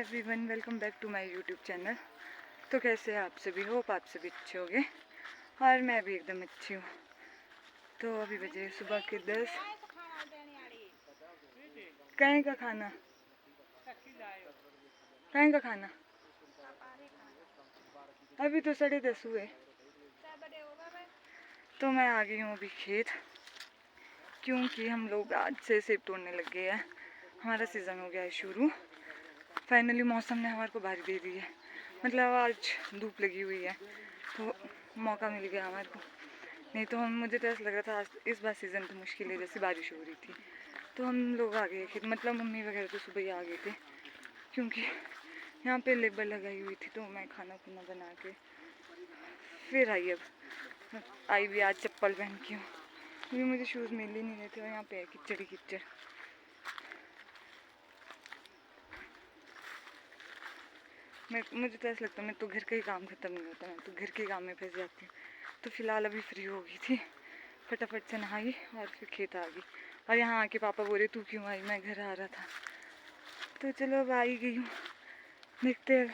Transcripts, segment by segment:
Everyone, welcome back to my YouTube channel. तो कैसे हैं आप सभी? होप आप सभी अच्छे होंगे और मैं भी एकदम अच्छी हूँ। तो अभी बजे सुबह के 10। कहीं का खाना? कहीं का खाना? अभी तो 10:30 हुए। तो मैं आ गई हूँ अभी खेत, क्योंकि हम लोग आज से सेब तोड़ने लग गए हैं। हमारा सीज़न हो गया है शुरू। फाइनली मौसम ने हमारे को बारी दे दी है, मतलब आज धूप लगी हुई है तो मौका मिल गया हमारे को। नहीं तो मुझे तो ऐसा लग रहा था आज इस बार सीज़न तो मुश्किल है, जैसे बारिश हो रही थी। तो हम लोग आ गए खेत, मतलब मम्मी वगैरह तो सुबह ही आ गए थे, क्योंकि यहाँ पे लेबर लगाई हुई थी। तो मैं खाना खुना बना के फिर आई। अब आई भी आज चप्पल पहन के हूँ, क्योंकि मुझे शूज़ मिल ही नहीं रहे थे और यहाँ पे है कीचड़ ही कीचड़। मुझे तो ऐसा लगता है मैं तो घर का ही काम ख़त्म नहीं होता, मैं तो घर के काम में फंस जाती हूँ। तो फ़िलहाल अभी फ्री हो गई थी, फटाफट से नहाई और फिर खेत आ गई। और यहाँ आके पापा बोले तू क्यों आई, मैं घर आ रहा था। तो चलो अब आ ही गई हूँ, देखते हैं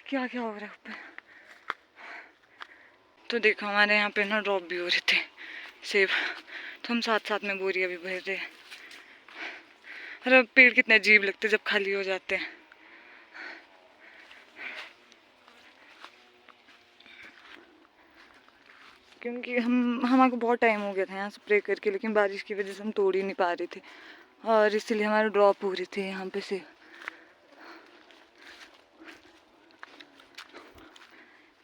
क्या क्या हो रहा है ऊपर। तो देखो हमारे यहाँ पे ना ड्रॉप भी हो रहे थे सेब, तो हम साथ साथ में बोरिया भी भर रहे हैं। और अब पेड़ कितने अजीब लगते जब खाली हो जाते हैं। क्योंकि हमारे को बहुत टाइम हो गया था यहाँ स्प्रे करके, लेकिन बारिश की वजह से हम तोड़ ही नहीं पा रहे थे और इसीलिए हमारे ड्रॉप हो रहे थे यहाँ पे से।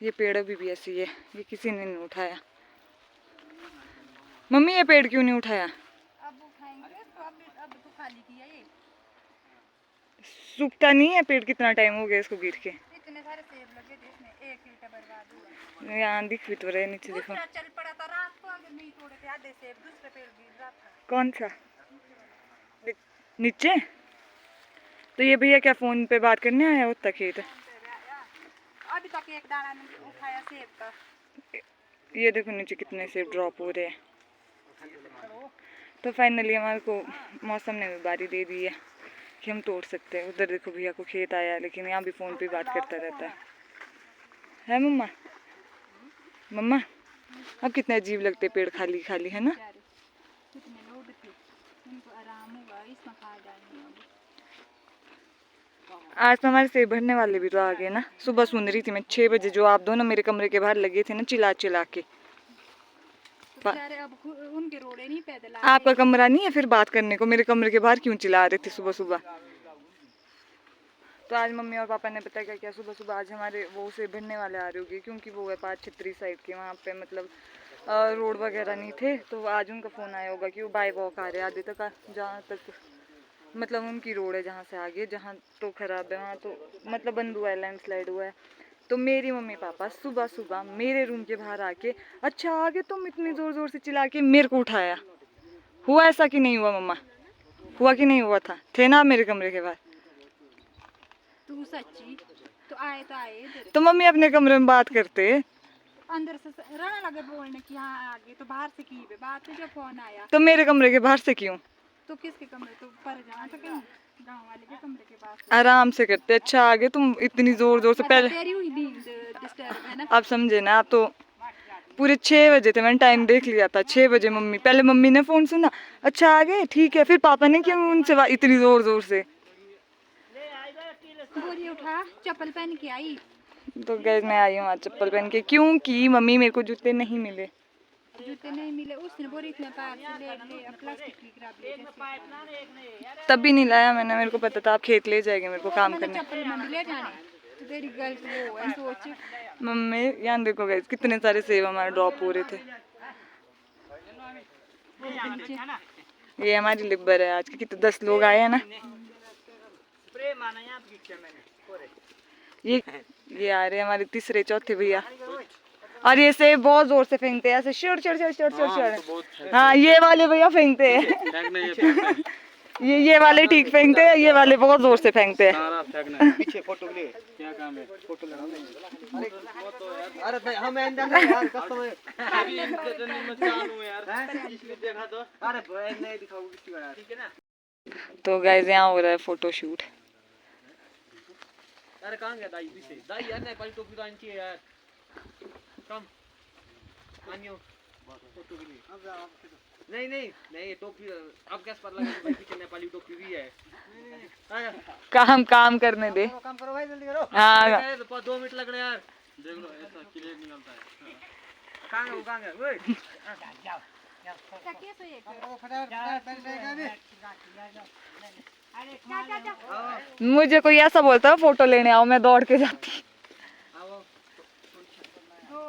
ये पेड़ अभी भी ऐसी है, ये किसी ने नहीं उठाया। मम्मी ये पेड़ क्यों नहीं उठाया? अब उठाएंगे तो अब तो खाली किया ये। सूखता नहीं है पेड़? कितना टाइम हो गया इसको गिर के? इतने सारे सेब लगे थे इसमें, एक ईंटा बर्बाद हुआ। यहाँ दिख भी तो रहे नीचे, देखो। दूसरा चल पड़ा था रात को, अगर नहीं तोड़े थे आधे सेब, दूसरे पेड़ गिर रहा था। कौन सा? नीचे? तो ये भैया क्या फोन पे बात करने आया होता खेत? अभी तक एक दाना नहीं उठाया सेब का। ये देखो नीचे कितने सेब ड्रॉप हो रहे हैं। तो फाइनली हमारे को मौसम ने भी बारी दे दी है कि हम तोड़ सकते हैं। उधर देखो भैया को खेत आया, लेकिन यहाँ भी फ़ोन पे बात करता रहता है मम्मा? मम्मा अब कितने अजीब लगते पेड़ खाली खाली, है ना? कितने लोग थे, उनको आराम हुआ, इसमें खा जाएंगे। आज तो हमारे सेब भरने वाले भी तो आ गए ना। सुबह सुन रही थी मैं 6 बजे, जो आप दोनों मेरे कमरे के बाहर लगे थे ना चिल्ला चिल्ला के। अब उनके रोड़े नहीं पैदल आपका कमरा नहीं है फिर बात करने को? मेरे कमरे के बाहर क्यों चिल्ला रहे थे सुबह सुबह? तो आज मम्मी और पापा ने पता क्या किया, सुबह सुबह आज हमारे वो से भरने वाले आ रहे होंगे, क्योंकि वो है 5 छतरी साइड के, वहाँ पे मतलब रोड वगैरह नहीं थे। तो आज उनका फ़ोन आया होगा कि वो बाय वॉक आ रहे हैं आधे तक, जहाँ तक मतलब उनकी रोड है, जहाँ से आगे जहाँ तो ख़राब है वहाँ तो मतलब बंद हुआ है, लैंडस्लाइड हुआ है। तो मेरी मम्मी पापा सुबह सुबह मेरे रूम के बाहर आके, अच्छा आगे तुम इतनी ज़ोर ज़ोर से चिल्ला के मेरे को उठाया। हुआ ऐसा कि नहीं हुआ मम्मा? हुआ कि नहीं हुआ था? थे ना मेरे कमरे के बाहर? तू सच्ची तो आए इधर। तो मम्मी अपने कमरे में बात करते, अंदर से रहने लगे बोलने कि हाँ आगे, तो बाहर से की बात है जब फोन आया। तो मेरे कमरे के बाहर से क्यों? तो किसके कमरे, तो पर जाना था कहीं गांव वाले के कमरे के पास। आराम से करते। अच्छा आगे तुम इतनी जोर जोर से पहले तेरी हुई नींद डिस्टर्ब है ना। आप समझे ना, आप तो पूरे 6 बजे थे, मैंने टाइम देख लिया था 6 बजे। मम्मी पहले मम्मी ने फोन सुना, अच्छा आगे ठीक है, फिर पापा ने किया उनसे इतनी जोर जोर से। बोरी उठा, चप्पल पहन के आई। तो गैस मैं आई हूँ आज चप्पल पहन के, क्योंकि मम्मी मेरे को जूते नहीं मिले। जूते नहीं मिले उसने बोरी इतने पार से ले प्लास्टिक की खराब ले तभी नहीं लाया मैंने, मेरे को पता था आप खेत ले जाएंगे मेरे को काम करने। चप्पल में ले जाने तो तेरी गलत वो है सोच। मम्मी यहाँ देखो गैस कितने सारे सेब हमारे ड्रॉप हो रहे थे। ये हमारी लिब्बर है आज की, कितने 10 लोग आए हैं ना। ये आ रहे हमारे तीसरे चौथे भैया, और ये सेब बहुत जोर से फेंकते हैं ऐसे शोर शोर शोर शोर शोर शोर। हाँ ये वाले भैया फेंकते हैं ये वाले ठीक फेंकते हैं, ये वाले बहुत जोर से फेंकते हैं। पीछे फोटो के लिए क्या काम है? फोटो लेना। अरे भाई हम यार कस्टमर यार इसलिए देखा तो। अरे भाई नहीं दिखाओ किसी को यार, ठीक है ना। तो गाइस यहाँ हो रहा है फोटो शूट। अरे कहाँ गया दाई पीछे दाई यार नेपाली टोपी तो आनी चाहिए यार कम आनियो फोटो के लिए नहीं नहीं नहीं ये टोपी अब क्या पता लगा कि पीछे नेपाली टोपी भी है काम करने दे। काम करो भाई जल्दी करो हाँ 2 मिनट लग रहे यार देख लो ऐसा क्लियर निकलता है कहाँ गया ओए क्या सो ये मुझे कोई ऐसा बोलता है फोटो लेने आओ, मैं दौड़ के जाती। आओ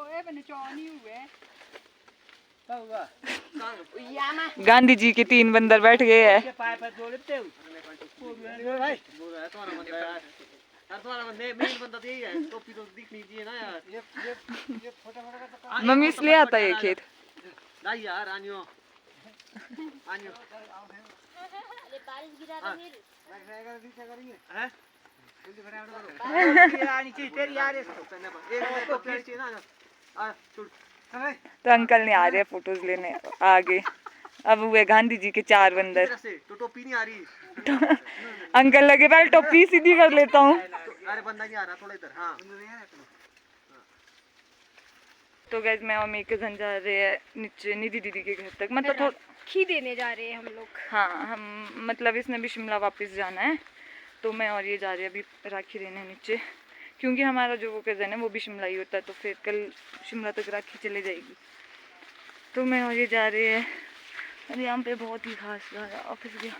ए बने चौनी हुए क्या हुआ गांधी जी के 3 बंदर बैठ गए हैं। पाए पर जोड़ लेते हो भाई बोल रहा है तुम्हारा बंदा यार तुम्हारा मेन बंदा तो यही है टोपी तो दिखनी चाहिए ना यार ये फोटो मम्मी इसलिए आता है ये खेत। नहीं यार आनियो अरे बारिश गिरा रहा है हैं जल्दी फटाफट करो ये आनी चाहिए तेरी यार इसको एक तो प्लेट चाहिए ना आ छोड़ तो अंकल ने आ रहे हैं फोटोज लेने आगे। अब हुए गांधी जी के 4 बंदर। तो टोपी नहीं आ रही अंकल लगे पहले टोपी सीधी कर लेता हूँ। अरे बंदा नहीं आ रहा थोड़ा इधर हाँ तो गैस मैं और मेरे कजन जा रहे हैं नीचे निधि दीदी के घर तक, मतलब थोड़ा खी देने जा रहे हैं हम लोग। हाँ हम मतलब इसने भी शिमला वापस जाना है तो मैं और ये जा रहे हैं अभी राखी देने नीचे, क्योंकि हमारा जो वो कज़न है वो भी शिमला ही होता है तो फिर कल शिमला तक राखी चले जाएगी। तो मैं और ये जा रहे हैं। अरे यहाँ पे बहुत ही खास ऑफिस गया।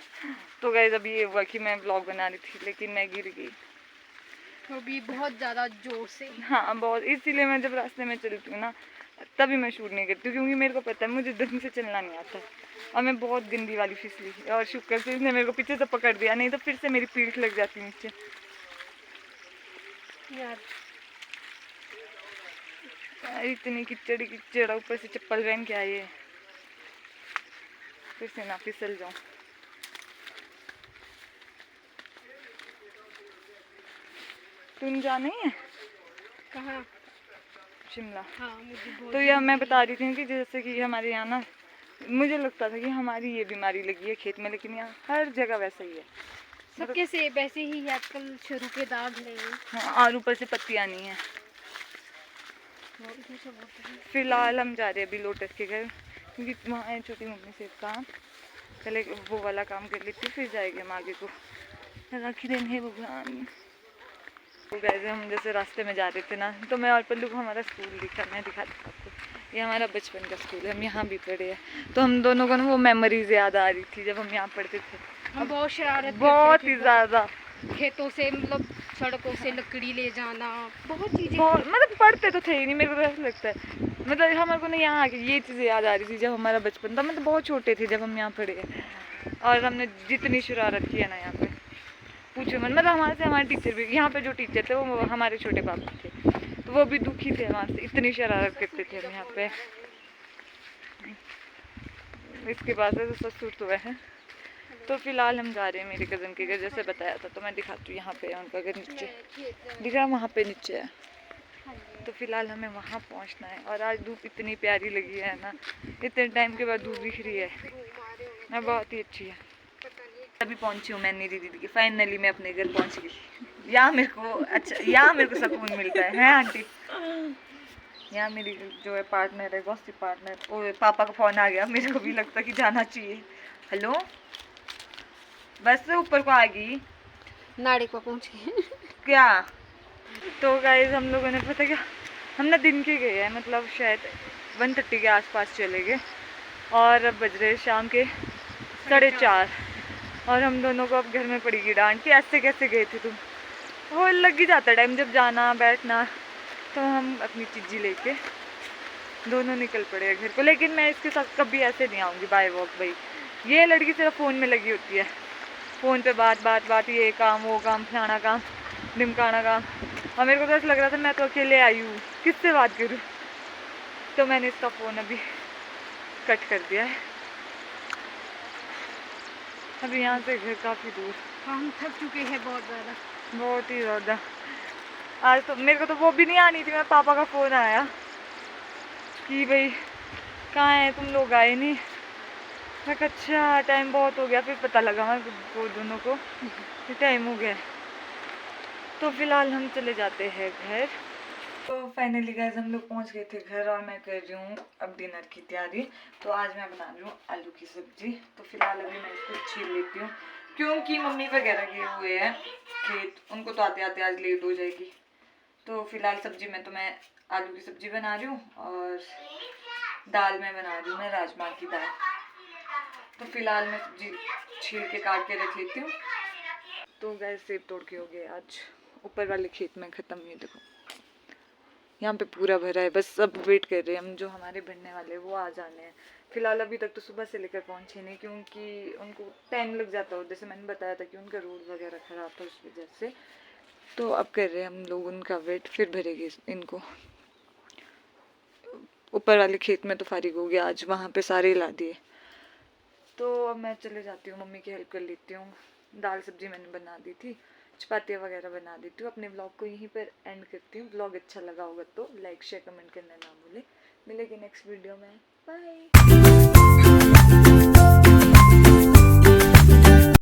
तो गाइस अभी ये हुआ कि मैं ब्लॉग बना रही थी लेकिन मैं गिर गई, वो भी बहुत ज़्यादा जोर से। हाँ बहुत, इसीलिए मैं जब रास्ते में चलती हूँ ना तभी मैं शूट नहीं करती हूँ, क्योंकि मेरे को पता है मुझे ढंग से चलना नहीं आता और मैं बहुत गंदी वाली फिसली और शुक्र से इसने मेरे को पीछे से पकड़ दिया, नहीं तो फिर से मेरी पीठ लग जाती नीचे यार। इतनी कीचड़ ऊपर से चप्पल पहन के आई है, फिर से ना फिसल जाऊँ। तुम जाना ही है कहाँ? शिमला। हाँ मुझे बहुत। तो यह मैं बता रही थी कि जैसे कि हमारे यहाँ ना मुझे लगता था कि हमारी ये बीमारी लगी है खेत में, लेकिन यहाँ हर जगह वैसा ही है, सबके से वैसे ही है आजकल, शुरू के दाग नहीं। हाँ और ऊपर से पत्तियाँ नहीं है। फिलहाल हम जा रहे हैं अभी लोटस के घर, क्योंकि वहाँ है छोटी मम्मी से काम, पहले वो वाला काम कर लेती फिर जाएंगे हम आगे को राखी देने भगवान। तो गए हम जैसे रास्ते में जा रहे थे ना तो मैं और पल्लू को हमारा स्कूल दिखा, मैं दिखाती हूँ आपको। ये हमारा बचपन का स्कूल है, हम यहाँ भी पढ़े हैं, तो हम दोनों को ना वो मेमोरीज याद आ रही थी जब हम यहाँ पढ़ते थे। हम बहुत शरारत बहुत ही ज़्यादा, खेतों से मतलब सड़कों से लकड़ी ले जाना, बहुत चीज़ें। मतलब पढ़ते तो थे ही नहीं, मेरे को तो ऐसा लगता है मतलब हमारे को ना यहाँ आके ये चीज़ें याद आ रही थी जब हमारा बचपन था, मतलब बहुत छोटे थे जब हम यहाँ पढ़े हैं और हमने जितनी शरारत की है ना यहाँ पे पूछो मत। मतलब हमारे से हमारे टीचर भी, यहाँ पे जो टीचर थे वो हमारे छोटे पापा थे, तो वो भी दुखी थे हमारे से, इतनी शरारत करते थे हम यहाँ पे। इसके बाद से ससुर तो है। तो फिलहाल हम जा रहे हैं मेरे कज़न के घर, जैसे बताया था, तो मैं दिखाती हूँ यहाँ पे उनका घर नीचे दिख रहा है, वहाँ पे नीचे है। तो फिलहाल हमें वहाँ पहुँचना है और आज धूप इतनी प्यारी लगी है ना, इतने टाइम के बाद धूप दिख रही है ना, बहुत ही अच्छी है। अभी पहुँची हूँ मैं निधि दीदी की, फाइनली मैं अपने घर पहुँच गई। यहाँ मेरे को अच्छा, यहाँ मेरे को सुकून मिलता है आंटी। यहाँ मेरी जो है पार्टनर है, गॉसिप पार्टनर, और पापा का फ़ोन आ गया, मेरे को भी लगता कि जाना चाहिए। हेलो बस से ऊपर को आ गई नाड़ी को पहुँच गए क्या? तो गाइस हम लोगों ने पता क्या, हम ना दिन के गए हैं, मतलब शायद 1:30 के आसपास चले गए और अब बज रहे शाम के 4:30 और हम दोनों को अब घर में पड़ी गई डांट कि ऐसे कैसे गए थे तुम। वो लग ही जाता है टाइम जब जाना बैठना, तो हम अपनी चीज़ी लेके दोनों निकल पड़े घर को। लेकिन मैं इसके साथ कभी ऐसे नहीं आऊँगी बाय वॉक भाई, ये लड़की सिर्फ फ़ोन में लगी होती है, फ़ोन पे बात, ये काम वो काम फलाना काम ढिमकाना काम, और मेरे को तो ऐसा लग रहा था मैं तो अकेले आई हूँ, किससे बात करूँ। तो मैंने इसका फ़ोन अभी कट कर दिया है। अभी यहाँ से घर काफ़ी दूर, हम थक चुके हैं बहुत ज़्यादा, बहुत ही ज़्यादा। आज तो मेरे को तो वो भी नहीं आनी थी, मेरे पापा का फ़ोन आया कि भाई कहाँ है तुम लोग, आए नहीं। मैं कहा अच्छा टाइम बहुत हो गया, फिर पता लगा मैं वो दोनों को टाइम हो गया। तो फिलहाल हम चले जाते हैं घर। तो फाइनली गाइस हम लोग पहुंच गए थे घर और मैं कर रही हूँ अब डिनर की तैयारी। तो आज मैं बना रही हूँ आलू की सब्जी। तो फिलहाल अभी मैं इसको छील लेती हूँ क्योंकि मम्मी वगैरह गए हुए हैं खेत, उनको तो आते आते आज लेट हो जाएगी। तो फिलहाल सब्जी में तो मैं आलू की सब्जी बना रही हूँ और दाल में बना रही हूँ मैं राजमा की दाल। तो फिलहाल मैं सब्जी छील के काट के रख लेती हूँ। तो गैस सेब तोड़ के हो गए आज ऊपर वाले खेत में ख़त्म हुई। देखो यहाँ पे पूरा भरा है, बस अब वेट कर रहे हैं हम जो हमारे भरने वाले हैं वो आ जाने हैं। फिलहाल अभी तक तो सुबह से लेकर पहुँचे नहीं क्योंकि उनको टाइम लग जाता है, जैसे मैंने बताया था कि उनका रोड वगैरह ख़राब था उस वजह से। तो अब कर रहे हैं हम लोग उनका वेट, फिर भरेंगे इनको। ऊपर वाले खेत में तो फारिग हो गया आज, वहाँ पे सारे ला दिए। तो अब मैं चले जाती हूँ, मम्मी की हेल्प कर लेती हूँ। दाल सब्जी मैंने बना दी थी, चपातियाँ वगैरह बना देती हूँ। अपने ब्लॉग को यहीं पर एंड करती हूँ। ब्लॉग अच्छा लगा होगा तो लाइक शेयर कमेंट करना ना भूले। मिलेंगे नेक्स्ट वीडियो में, बाय।